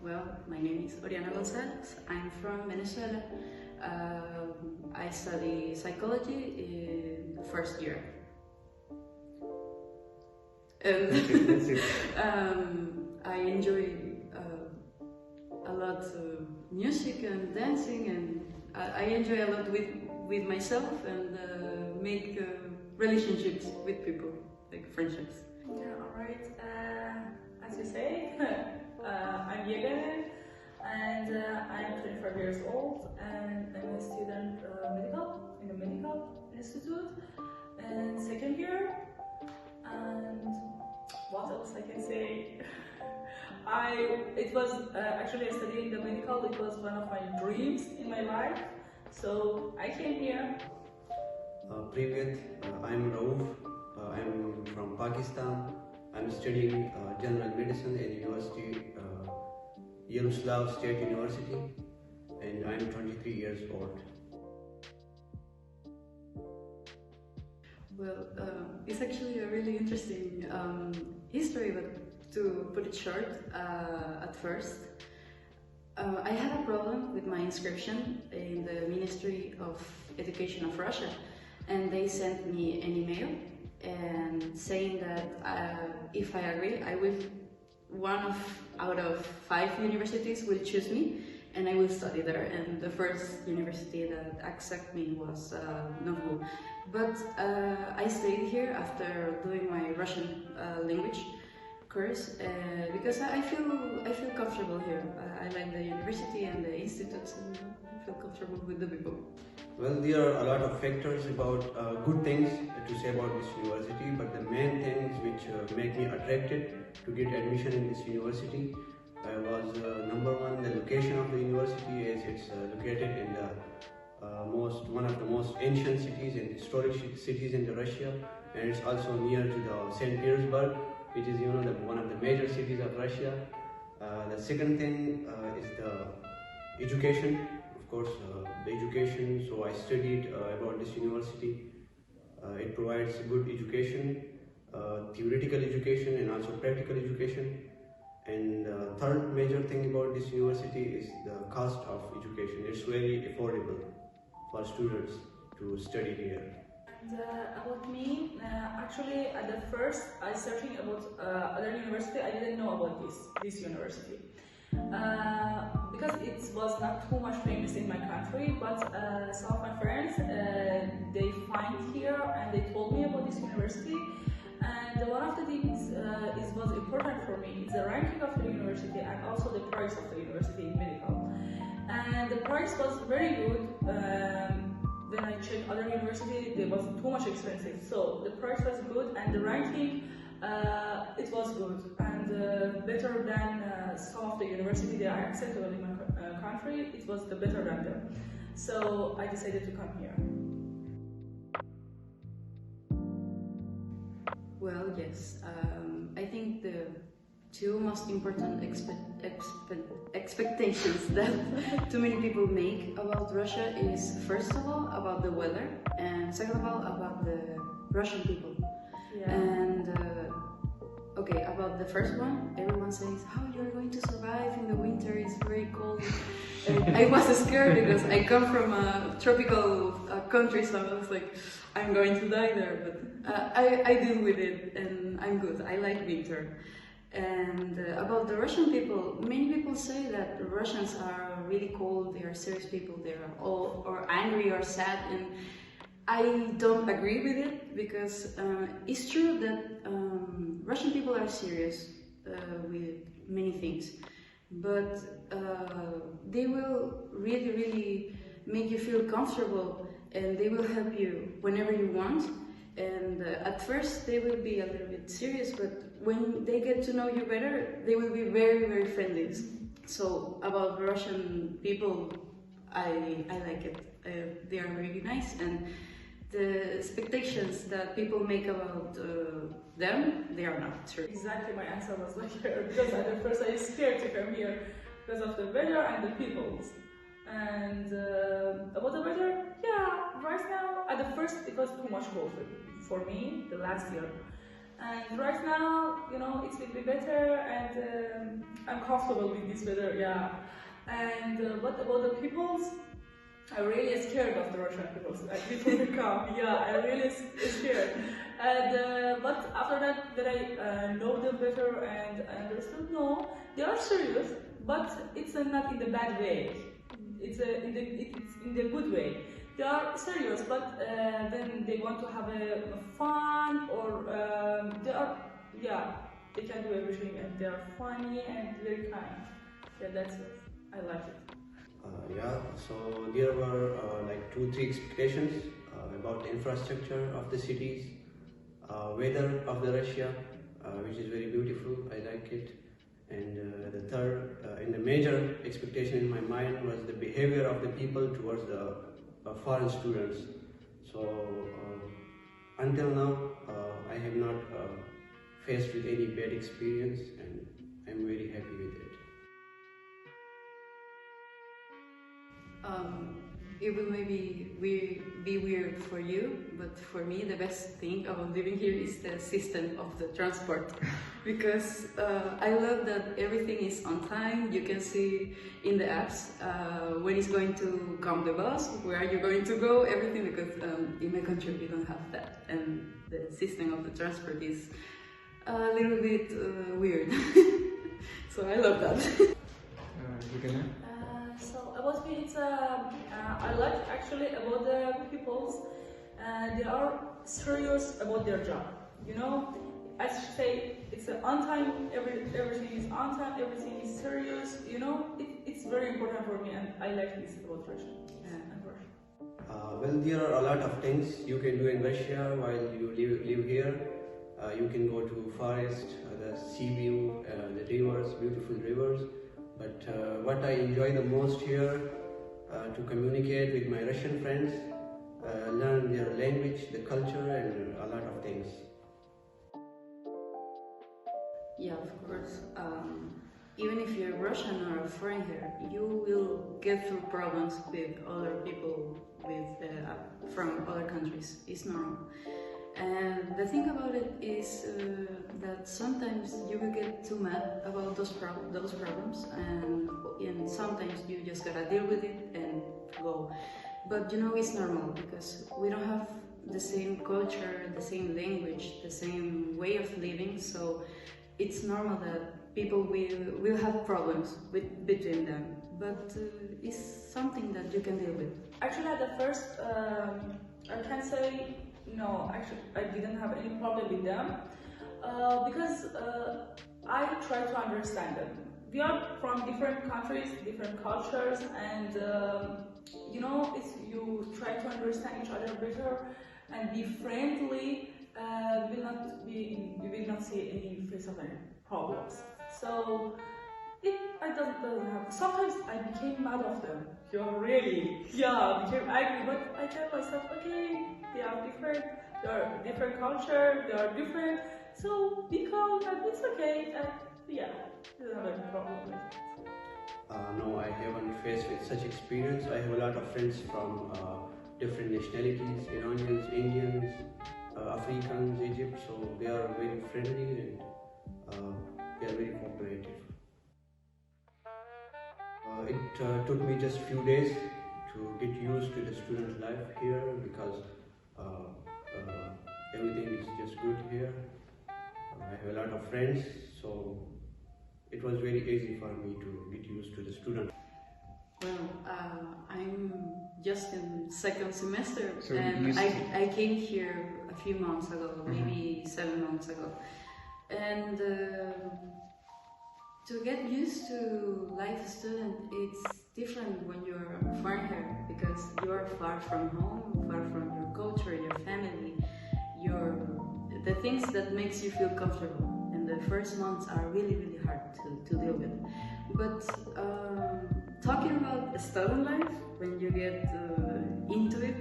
Well, my name is Oriana Gonzalez. I'm from Venezuela. I study psychology in the first year. I enjoy a lot music and dancing, and I enjoy a lot with myself and make relationships with people, like friendships. Yeah, alright. As you say, I'm Yegane, and I'm 25 years old, and I'm a student in a medical institute, and second year. And what else I can say? Actually studying the medical. It was one of my dreams in my life, so I came here. Привет, I'm Rauf. I'm from Pakistan. I'm studying general medicine at University, Yaroslav State University, and I'm 23 years old. Well, it's actually a really interesting history, but to put it short, at first, I had a problem with my inscription in the Ministry of Education of Russia, and they sent me an email and saying that if I agree, one out of 5 universities will choose me, and I will study there. And the first university that accepted me was Novgu. But I stayed here after doing my Russian language course because I feel comfortable here. I like the university and the institutes, and I feel comfortable with the people. Well, there are a lot of factors about good things to say about this university, but the main things which make me attracted to get admission in this university was number one, the location of the university, as it's located in the one of the most ancient cities and historic cities in Russia, and it's also near to the St. Petersburg, which is one of the major cities of Russia. The second thing is the education. Of course, the education. So I studied about this university. It provides good education, theoretical education, and also practical education. And the third major thing about this university is the cost of education. It's very affordable for students to study here. And about me, actually at the first I searching about other university. I didn't know about this university because it was not too much famous in my country, but some of my friends they find here and they told me about this university. And one of the things was important for me is the ranking of the university and also the price of the university in medical. And the price was very good. When I checked other universities, it was too much expensive. So the price was good, and the ranking it was good and better than some of the universities that are acceptable in my country. It was better than them. So I decided to come here. Well, yes. I think the two most important expectations that too many people make about Russia is, first of all, about the weather, and second of all, about the Russian people. Yeah. And okay, about the first one, everyone says, how you're going to survive in the winter, it's very cold. And I was scared because I come from a tropical country, so I was like, I'm going to die there, but I deal with it and I'm good. I like winter. And about the Russian people, many people say that the Russians are really cold, they are serious people, they are all or angry or sad, and I don't agree with it because it's true that Russian people are serious with many things, but they will really make you feel comfortable, and they will help you whenever you want. And at first they will be a little bit serious, but when they get to know you better, they will be very friendly. So about Russian people, I like it. They are really nice, and the expectations that people make about them, they are not true. Exactly, my answer was like here, because at the first I was scared to come here because of the weather and the people. And about the weather, yeah, right now, at the first it was too much cold for me the last year. And right now, it's a little be better, and I'm comfortable with this weather, yeah. And what about the peoples? I'm really scared of the Russian people. Like before we come, yeah, I'm really scared. And but after that, I know them better and I understood. No, they are serious, but it's not in the bad way. It's in the good way. They are serious, but then they want to have a fun, or they can do everything, and they are funny and very kind. Yeah, that's it. I like it. So there were like 2-3 expectations about the infrastructure of the cities, weather of the Russia, which is very beautiful. I like it. And the third, and the major expectation in my mind was the behavior of the people towards the foreign students. So until now, I have not faced with any bad experience, and I'm very happy with it. It will maybe be weird for you, but for me the best thing about living here is the system of the transport, because I love that everything is on time. You can see in the apps when it's going to come the bus, where are you going to go, everything, because in my country we don't have that, and the system of the transport is a little bit weird. So I love that. So about me, it's I like actually about the peoples. They are serious about their job. You know, I should say it's on time. Everything is on time. Everything is serious. You know, it's very important for me, and I like this about Russia. Well, there are a lot of things you can do in Russia while you live here. You can go to forest, the sea view, the rivers, beautiful rivers. But what I enjoy the most here, to communicate with my Russian friends, learn their language, the culture, and a lot of things. Yeah, of course. Even if you're Russian or a foreigner, you will get through problems with other people from other countries. It's normal. And the thing about it is that sometimes you will get too mad about those problems, and sometimes you just gotta deal with it and go. But you know, it's normal, because we don't have the same culture, the same language, the same way of living, so it's normal that people will have problems between them, but it's something that you can deal with. Actually, at the first, I can say no, actually I didn't have any problem with them, because I try to understand them. We are from different countries, different cultures, and you know, if you try to understand each other better and be friendly, you will not see any face of any problems. So I doesn't have. Sometimes I became mad of them. You're really, became angry. But I tell myself, okay, they are different. They are different culture. They are different. So be calm, and it's okay. And I don't have any problem with it. No, I haven't faced with such experience. I have a lot of friends from different nationalities: Iranians, Indians, Africans, Egypt. So they are very friendly and they are very cooperative. It took me just few days to get used to the student life here, because everything is just good here. I have a lot of friends, so it was very easy for me to get used to the student. Well, I'm just in second semester, So and I came here a few months ago, maybe 7 months ago, and to get used to life as a student, it's different when you're a foreigner, because you're far from home, far from your culture, your family, the things that makes you feel comfortable. And the first months are really, really hard to deal with. But talking about student life, when you get into it,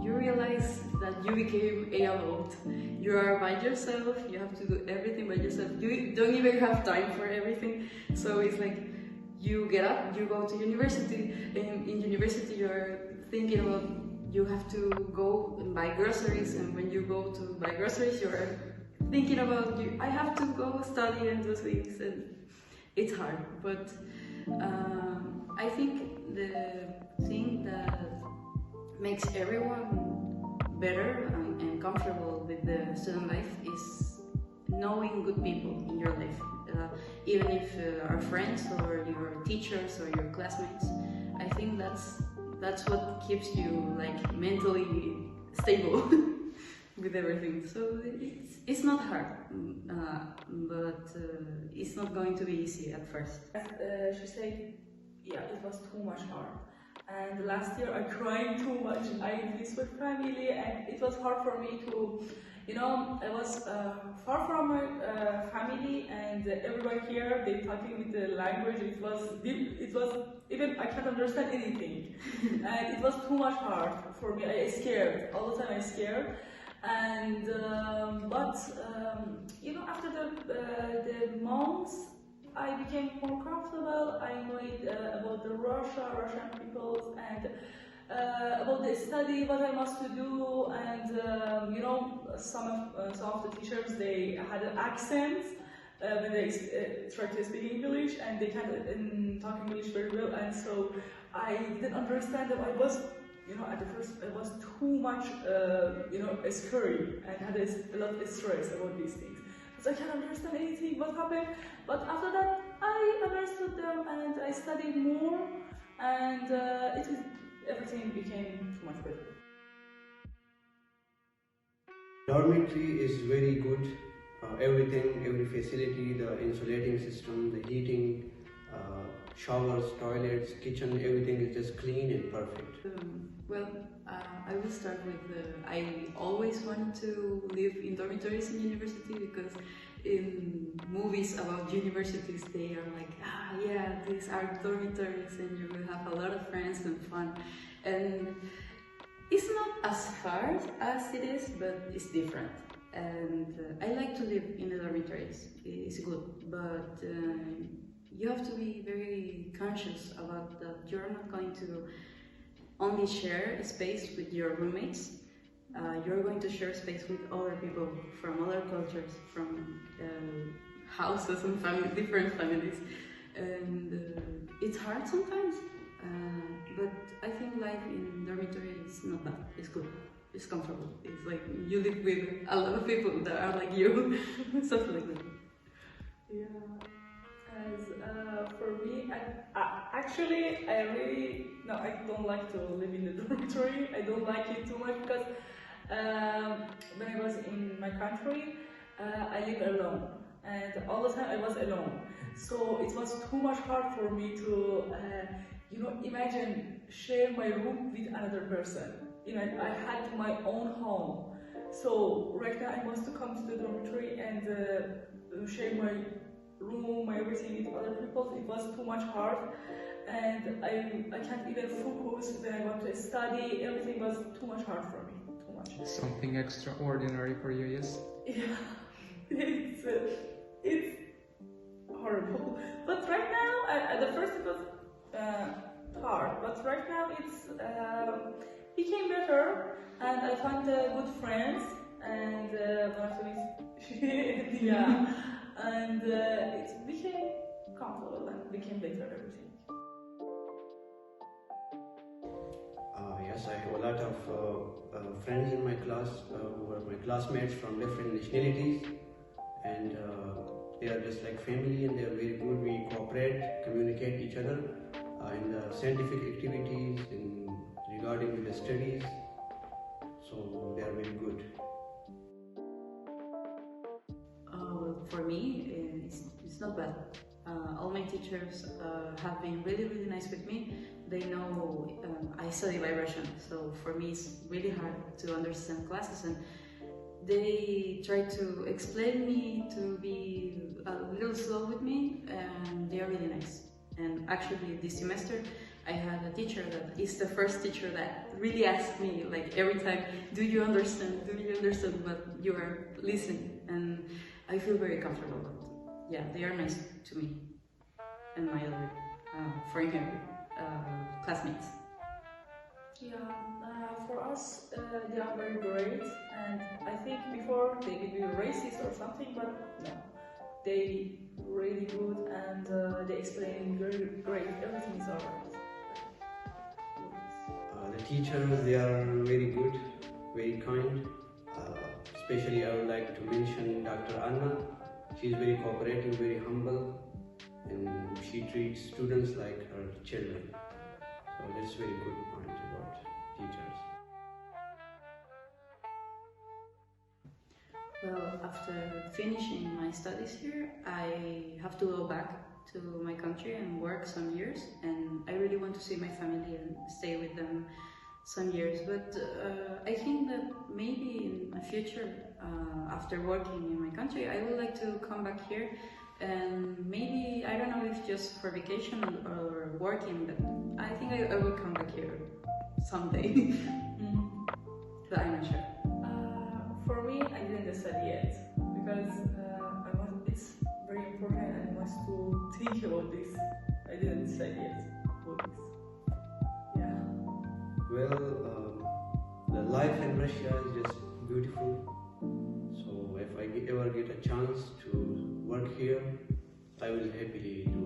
you realize that you became adult. You are by yourself, you have to do everything by yourself. You don't even have time for everything. So it's like you get up, you go to university, and in university you're thinking about you have to go and buy groceries, and when you go to buy groceries you're thinking about you. I have to go study and do things, and it's hard. But I think the thing that makes everyone better and comfortable with the student life is knowing good people in your life, even if are friends or your teachers or your classmates. I think that's what keeps you like mentally stable with everything. So it's not hard, but it's not going to be easy at first. She said, yeah, it was too much hard. And last year I cried too much. I missed my family, and it was hard for me to, I was far from my family, and everyone here they talking with the language. It was even I can't understand anything, and it was too much hard for me. I scared all the time. I scared, and after the months, I became more comfortable. I know about the Russian peoples, and about the study, what I must to do, and some of the teachers they had an accent when they try to speak English, and they can't talk English very well, and so I didn't understand them. I was, at the first it was too much, scary, and had a lot of stress about these things. So I can't understand anything what happened, but after that I understood them and I studied more, and everything became too much better. Dormitory is very good. Everything, every facility, the insulating system, the heating, showers, toilets, kitchen, everything is just clean and perfect. I will start with I always wanted to live in dormitories in university, because in movies about universities they are like, these are dormitories and you will have a lot of friends and fun. And it's not as hard as it is, but it's different. And I like to live in the dormitories. It's good, but you have to be very conscious about that you're not going to only share a space with your roommates. You're going to share space with other people from other cultures, from houses and different families. And it's hard sometimes, but I think life in dormitory is not bad. It's good. It's comfortable. It's like you live with a lot of people that are like you, something like that. Yeah. As for me, I don't like to live in the dormitory. I don't like it too much because when I was in my country, I live alone, and all the time I was alone. So it was too much hard for me to, imagine share my room with another person. I had my own home. So right now I must come to the dormitory and share my room, my everything with other people. It was too much hard, and I can't even focus when I want to study. Everything was too much hard for me. Too much. Something extraordinary for you, yes? Yeah, it's horrible. But right now, at the first it was hard, but right now it's became better, and I found good friends, and one of them is yeah, and it became comfortable and became better everything. Yes, I have a lot of friends in my class who are my classmates from different nationalities, and they are just like family, and they are very good. We cooperate, communicate each other in the scientific activities, regarding the studies, so they are very good. For me, it's not bad. All my teachers have been really, really nice with me. They know I study by Russian, so for me it's really hard to understand classes, and they try to explain me to be a little slow with me, and they are really nice. And actually this semester I had a teacher that is the first teacher that really asked me, like, every time, do you understand what you are listening? And I feel very comfortable. Yeah, they are nice to me and my other classmates. Yeah, For us, they are very great, and I think before they could be racist or something, but no, they really good, and they explain very great. Everything is alright. The teachers, they are very good, very kind. Especially I would like to mention Dr. Anna. She is very cooperative, very humble, and she treats students like her children. So that's very good point about teachers. Well, after finishing my studies here, I have to go back to my country and work some years, and I really want to see my family and stay with them some years. But I think that maybe in the future, after working in my country, I would like to come back here, and maybe, I don't know if just for vacation or working, but I think I will come back here someday. But I'm not sure. For me, I didn't decide yet because it's very important and I want to think about this. I didn't decide yet about this. Yeah. Well, the life in Russia is just beautiful. So if I ever get a chance to work here, I will happily do